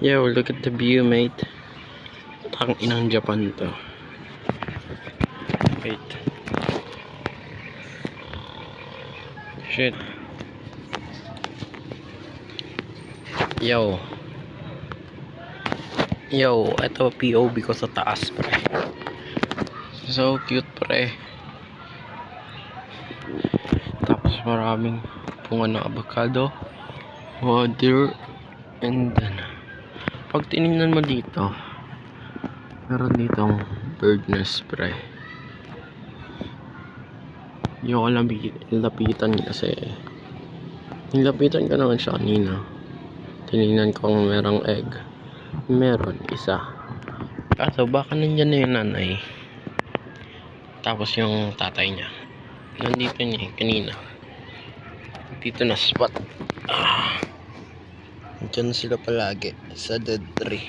Yo, look at the view, mate. Tang inang Japan to. Wait. Shit. Yo. Yo, ito POV ko sa taas, pre. So cute, pre. Tapos maraming bunga ng avocado, water, and then pag tinignan mo dito, meron ditong bird nest, pre. Yung ko lapitan kasi nilapitan ko naman siya kanina. Tinignan ko kung merong egg. Meron isa. Kaso baka nandyan na yung nanay. Tapos yung tatay niya nandito niya kanina. Dito na spot. Diyan sila palagi sa dead tree.